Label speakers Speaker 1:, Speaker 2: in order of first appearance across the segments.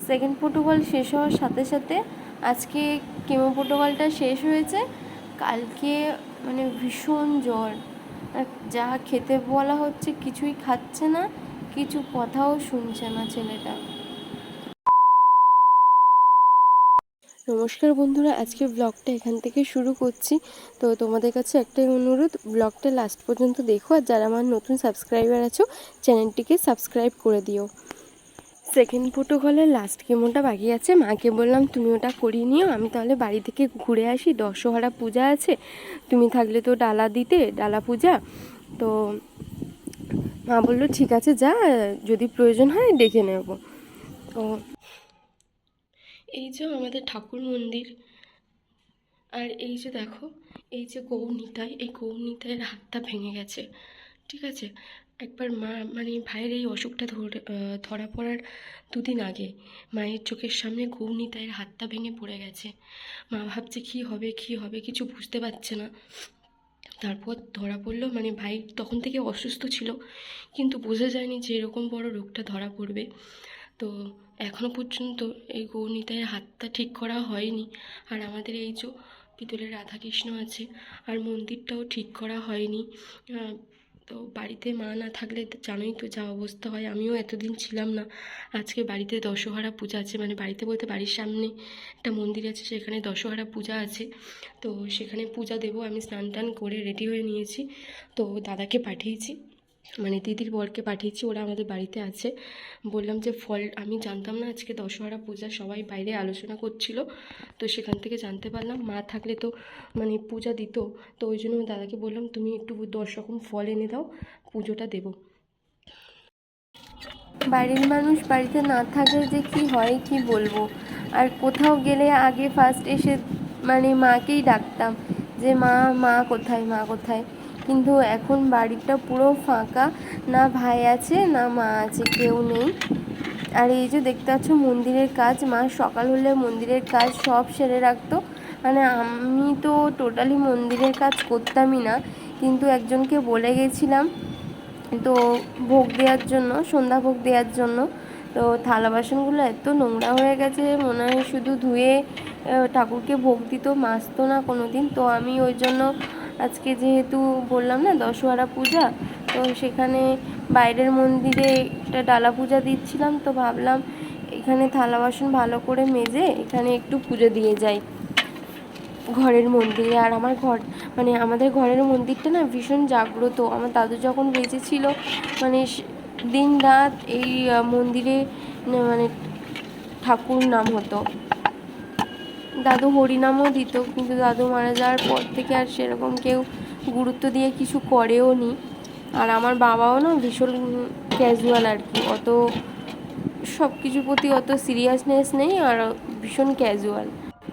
Speaker 1: Second protocol শেষ হওয়ার সাথে সাথে আজকে কেমো প্রোটোকলটা শেষ হয়েছে। কালকে মানে ভীষণ জ্বর, আর যা খেতে বলা হচ্ছে কিছুই খাচ্ছে না, কিছু কথাও শুনছে না ছেলেটা। নমস্কার বন্ধুরা, আজকে ব্লগটা এখান থেকে শুরু করছি। তো তোমাদের কাছে একটাই অনুরোধ, ব্লগটা লাস্ট পর্যন্ত দেখো, আর যারা আমার নতুন সাবস্ক্রাইবার আছো চ্যানেলটিকে সাবস্ক্রাইব করে দিও। সেকেন্ড প্রোটোকলের লাস্ট কেমোটা বাকি আছে, মাকে বললাম তুমি ওটা করিয়ে নিও, আমি তাহলে বাড়ি থেকে ঘুরে আসি, দশহরা পূজা আছে, তুমি থাকলে তো ডালা দিতে, ডালা পূজা। তো মা বললো ঠিক আছে যা, যদি প্রয়োজন হয় ডেকে নেব। তো এই যে আমাদের ঠাকুর মন্দির, আর এই যে দেখো, এই যে গৌনিতাই, এই গৌনিতাইয়ের হাতটা ভেঙে গেছে, ঠিক আছে। একবার মা মানে ভাইয়ের এই অসুখটা ধরা পড়ার দুদিন আগে মায়ের চোখের সামনে গৌনিতাইয়ের হাতটা ভেঙে পড়ে গেছে। মা ভাবছে কী হবে কী হবে, কিছু বুঝতে পারছে না। তারপর ধরা পড়লো, মানে ভাই তখন থেকে অসুস্থ ছিল, কিন্তু বোঝা যায়নি যে এরকম বড় রোগটা ধরা পড়বে। তো এখনও পর্যন্ত এই গৌনিতাইয়ের হাতটা ঠিক করা হয়নি। আর আমাদের এই যে পিতলের রাধাকৃষ্ণ আছে, আর মন্দিরটাও ঠিক করা হয়নি। তো বাড়িতে মা না থাকলে জানোই তো যা অবস্থা হয়, আমিও এতদিন ছিলাম না। আজকে বাড়িতে দশহরা পূজা আছে, মানে বাড়িতে বলতে বাড়ির সামনে একটা মন্দির আছে, সেখানে দশহরা পূজা আছে। তো সেখানে পূজা দেবো, আমি স্নান টান করে রেডি হয়ে নিয়েছি। তো দাদাকে পাঠিয়েছি, মানে দিদির বরকে পাঠিয়েছি, ওরা আমাদের বাড়িতে আছে। বললাম যে ফল, আমি জানতাম না আজকে দশহরা পূজা, সবাই বাইরে আলোচনা করছিল, তো সেখান থেকে জানতে পারলাম। মা থাকলে তো মানে পূজা দিত, তো ওই জন্য দাদাকে বললাম তুমি একটু 10 রকম ফল এনে দাও, পুজোটা দেবো। বাড়ির মানুষ বাড়িতে না থাকলে যে কি হয় কি বলবো। আর কোথাও গেলে আগে ফার্স্ট এসে মানে মাকেই ডাকতাম যে মা, মা কোথায়, মা কোথায়। কিন্তু এখন বাড়িটা পুরো ফাঁকা, না ভাই আছে না মা আছে, কেউ নেই। আর এই যে দেখতে পাচ্ছ মন্দিরের কাজ, মা সকাল হলে মন্দিরের কাজ সব সেরে রাখতো। মানে আমি তো টোটালি মন্দিরের কাজ করতামই না, কিন্তু একজনকে বলে গেছিলাম তো ভোগ দেওয়ার জন্য, সন্ধ্যা ভোগ দেওয়ার জন্য। তো থালা বাসনগুলো এত নোংরা হয়ে গেছে, মনে হয় শুধু ধুয়ে ঠাকুরকে ভোগ দিত, মাজতো না কোনো দিন। তো আমি ওই জন্য আজকে যেহেতু বললাম না দশহরা পূজা, তো সেখানে বাইরের মন্দিরে একটা ডালা পূজা দিচ্ছিলাম, তো ভাবলাম এখানে থালা বাসন ভালো করে মেজে এখানে একটু পুজো দিয়ে যাই ঘরের মন্দিরে। আর আমার ঘর মানে আমাদের ঘরের মন্দিরটা না ভীষণ জাগ্রত। আমার দাদু যখন বেঁচে ছিল মানে দিন রাত এই মন্দিরে মানে ঠাকুর নাম হতো, দাদু হরিনামও দিত, কিন্তু দাদু মারা যাওয়ার পর থেকে আর সেরকম কেউ গুরুত্ব দিয়ে কিছু করেও নি। আর আমার বাবাও না ভীষণ ক্যাজুয়াল আর কি, অত সব কিছুর প্রতি অত সিরিয়াসনেস নেই, আর ভীষণ ক্যাজুয়াল।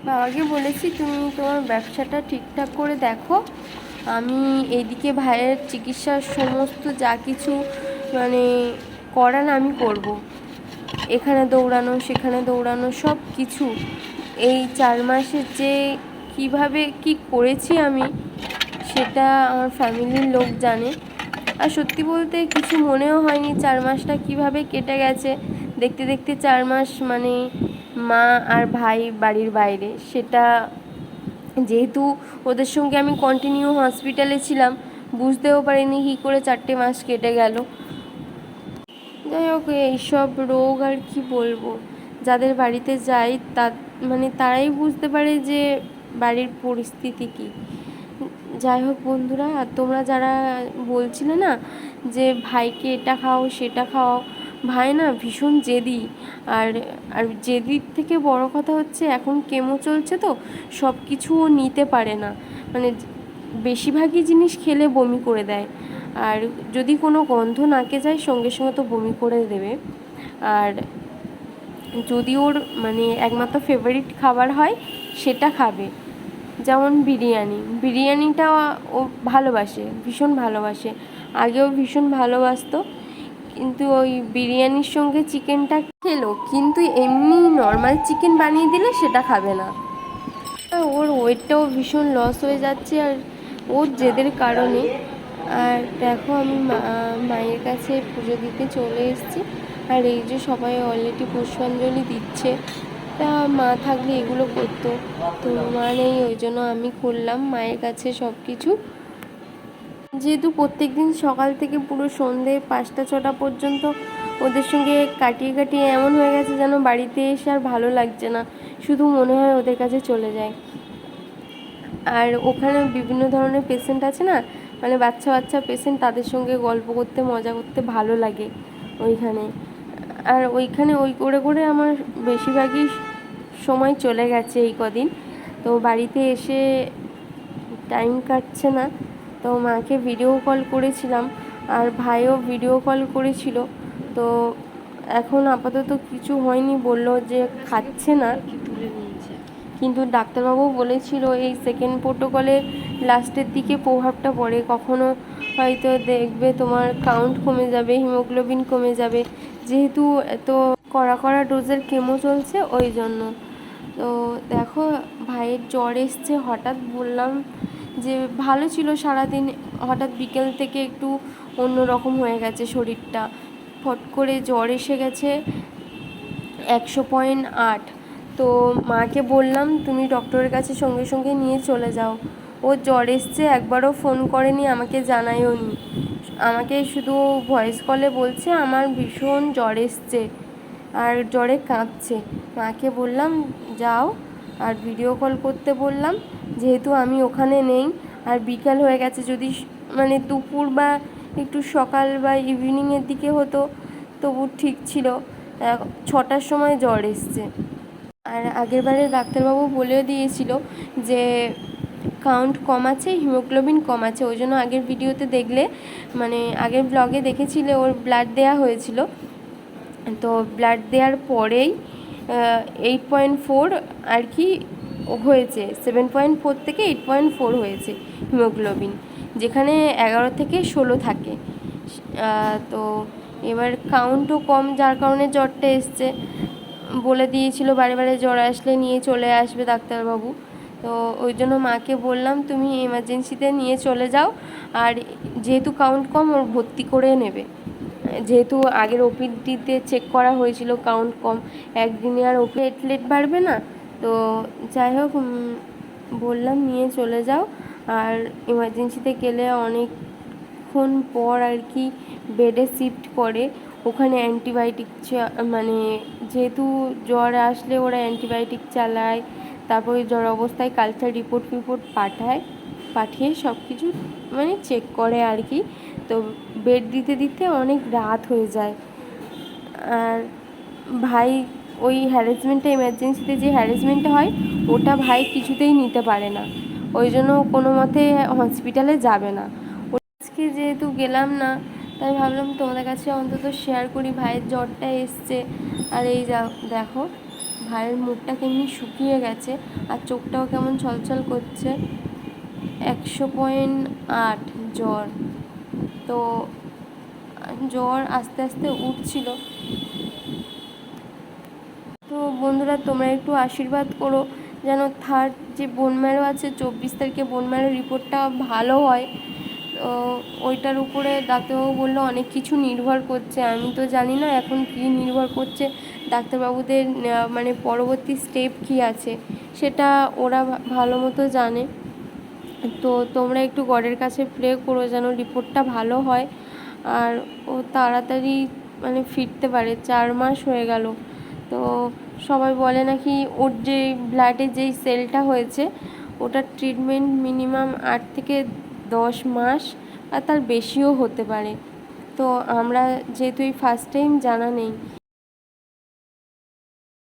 Speaker 1: বাবাকে বলেছি তুমি তোমার ব্যবসাটা ঠিকঠাক করে দেখো, আমি এইদিকে ভাইয়ের চিকিৎসার সমস্ত যা কিছু মানে করার আমি করব। এখানে দৌড়ানো সেখানে দৌড়ানো সব কিছু, এই 4 মাসের যে কিভাবে কি করেছি আমি, সেটা আমার ফ্যামিলির লোক জানে। আর সত্যি বলতে কিছু মনেও হয়নি 4 মাসটা কিভাবে কেটে গেছে। দেখতে দেখতে 4 মাস মানে মা আর ভাই বাড়ির বাইরে, সেটা যেহেতু ওদের সঙ্গে আমি কন্টিনিউ হসপিটালে ছিলাম, বুঝতেও পারিনি কী করে 4টে মাস কেটে গেল। যাই হোক, এইসব রোগ আর কি বলবো, যাদের বাড়িতে যাই তা মানে তারাই বুঝতে পারে যে বাড়ির পরিস্থিতি কী। যাই হোক বন্ধুরা, আর তোমরা যারা বলছিলে না যে ভাইকে এটা খাও সেটা খাও, ভাই না ভীষণ জেদি। আর আর জেদির থেকে বড় কথা হচ্ছে এখন কেমো চলছে, তো সব কিছু ও নিতে পারে না, মানে বেশিরভাগই জিনিস খেলে বমি করে দেয়। আর যদি কোনো গন্ধ নাকে যায় সঙ্গে সঙ্গে তো বমি করে দেবে। আর যদি ওর মানে একমাত্র ফেভারিট খাবার হয় সেটা খাবে, যেমন বিরিয়ানি, বিরিয়ানিটা ও ভালোবাসে, ভীষণ ভালোবাসে, আগেও ভীষণ ভালোবাসতো। কিন্তু ওই বিরিয়ানির সঙ্গে চিকেনটা খেলো, কিন্তু এমনি নর্মাল চিকেন বানিয়ে দিলে সেটা খাবে না। ওর ওয়েটটাও ভীষণ লস হয়ে যাচ্ছে আর ওর জেদের কারণে। আর দেখো আমি মায়ের কাছে পুজো দিতে চলে এসেছি। আর এই যে সবাই অলরেডি পুষ্পাঞ্জলি দিচ্ছে, তা মা থাকলে এগুলো করতো, তো মা নেই, ওই জন্য আমি করলাম মায়ের কাছে সব কিছু। যেহেতু প্রত্যেক দিন সকাল থেকে পুরো সন্ধে 5টা 6টা পর্যন্ত ওদের সঙ্গে কাটিয়ে কাটিয়ে এমন হয়ে গেছে যেন বাড়িতে এসে আর ভালো লাগছে না, শুধু মনে হয় ওদের কাছে চলে যায়। আর ওখানে বিভিন্ন ধরনের পেশেন্ট আছে না, মানে বাচ্চা বাচ্চা পেশেন্ট, তাদের সঙ্গে গল্প করতে মজা করতে ভালো লাগে ওইখানে। আর ওইখানে ওই করে করে আমার বেশিরভাগই সময় চলে গেছে এই কদিন। তো বাড়িতে এসে টাইম কাটছে না, তো মাকে ভিডিও কল করেছিলাম, আর ভাইও ভিডিও কল করেছিল। তো এখন আপাতত কিছু হয়নি, বললো যে খাচ্ছে না, কিন্তু ডাক্তারবাবু বলেছিল এই সেকেন্ড প্রোটোকলের লাস্টের দিকে প্রভাবটা পড়ে, কখনো হয়তো দেখবে তোমার কাউন্ট কমে যাবে, হিমোগ্লোবিন কমে যাবে, যেহেতু এত কড়া কড়া ডোজের কেমো চলছে ওই জন্য। তো দেখো ভাইয়ের জ্বর এসছে হঠাৎ, বললাম যে ভালো ছিল সারাদিন, হঠাৎ বিকেল থেকে একটু অন্যরকম হয়ে গেছে শরীরটা, ফট করে জ্বর এসে গেছে 100.8। তো মাকে বললাম তুমি ডক্টরের কাছে সঙ্গে সঙ্গে নিয়ে চলে যাও, ও জ্বর এসছে, একবারও ফোন করেনি, আমাকে জানায়ও নি, আমাকে শুধু ভয়েস কলে বলছে আমার ভীষণ জ্বর এসছে আর জ্বরে কাঁপছে। মাকে বললাম যাও, আর ভিডিও কল করতে বললাম, যেহেতু আমি ওখানে নেই, আর বিকাল হয়ে গেছে, যদি মানে দুপুর বা একটু সকাল বা ইভিনিংয়ের দিকে হতো তবু ঠিক ছিল, 6টার সময় জ্বর এসছে। আর আগেরবারে ডাক্তারবাবু বলেও দিয়েছিল যে কাউন্ট কম আছে, হিমোগ্লোবিন কম আছে, ওই জন্য আগের ভিডিওতে দেখলে, মানে আগের ব্লগে দেখেছিলে ওর ব্লাড দেওয়া হয়েছিল, তো ব্লাড দেওয়ার পরেই 8.4 আর কি হয়েছে, 7.4 থেকে 8.4 হয়েছে হিমোগ্লোবিন, যেখানে 11 থেকে 16 থাকে। তো এবার কাউন্টও কম, যার কারণে জ্বরটা এসছে। বলে দিয়েছিল বারে বারে জ্বর আসলে নিয়ে চলে আসবে ডাক্তারবাবু, তো ওই জন্য মাকে বললাম তুমি এমার্জেন্সিতে নিয়ে চলে যাও, আর যেহেতু কাউন্ট কম ওর ভর্তি করে নেবে, যেহেতু আগের ওপিডিতে চেক করা হয়েছিল কাউন্ট কম, একদিনে আর প্লেটলেট বাড়বে না। তো যাই হোক বললাম নিয়ে চলে যাও, আর এমার্জেন্সিতে গেলে অনেকক্ষণ পর আর কি বেডে শিফট করে, ওখানে অ্যান্টিবায়োটিক মানে যেহেতু জ্বর আসলে ওরা অ্যান্টিবায়োটিক চালায়, তারপরে জ্বর অবস্থায় কালচার রিপোর্ট পাঠিয়ে সব কিছু মানে চেক করে আর কি। তো বেড দিতে দিতে অনেক রাত হয়ে যায়, আর ভাই ওই হ্যারাসমেন্টটা, এমার্জেন্সিতে যে হ্যারাসমেন্টটা হয় ওটা ভাই কিছুতেই নিতে পারে না, ওই জন্য কোনো মতে হসপিটালে যাবে না। আজকে যেহেতু গেলাম না, তাই ভাবলাম তোমাদের কাছে অন্তত শেয়ার করি, ভাইয়ের জ্বরটা এসছে। আর এই দেখো ভাইয়ের মুখটা কেমনি শুকিয়ে গেছে, আর চোখটাও কেমন ছলছল করছে, 100.8 জ্বর। তো জ্বর আস্তে আস্তে উঠছিল। তো বন্ধুরা তোমরা একটু আশীর্বাদ করো যেন থার্ড যে বোন ম্যারো আছে 24 তারিখে বোন ম্যারো রিপোর্টটা ভালো হয়। তো ওইটার উপরে ডাক্তারবাবু বললো অনেক কিছু নির্ভর করছে, আমি তো জানি না এখন কী নির্ভর করছে, ডাক্তারবাবুদের মানে পরবর্তী স্টেপ কী আছে সেটা ওরা ভালো মতো জানে। তো তোমরা একটু গডের কাছে প্রে করো যেন রিপোর্টটা ভালো হয়, আর ও তাড়াতাড়ি মানে ফিরতে পারে, 4 মাস হয়ে গেল। তো সবাই বলে নাকি ওর যে ব্লাডে যেই সেলটা হয়েছে ওটার ট্রিটমেন্ট মিনিমাম 8 থেকে 10 মাস আর তার বেশিও হতে পারে। তো আমরা যেহেতু এই ফার্স্ট টাইম, জানা নেই,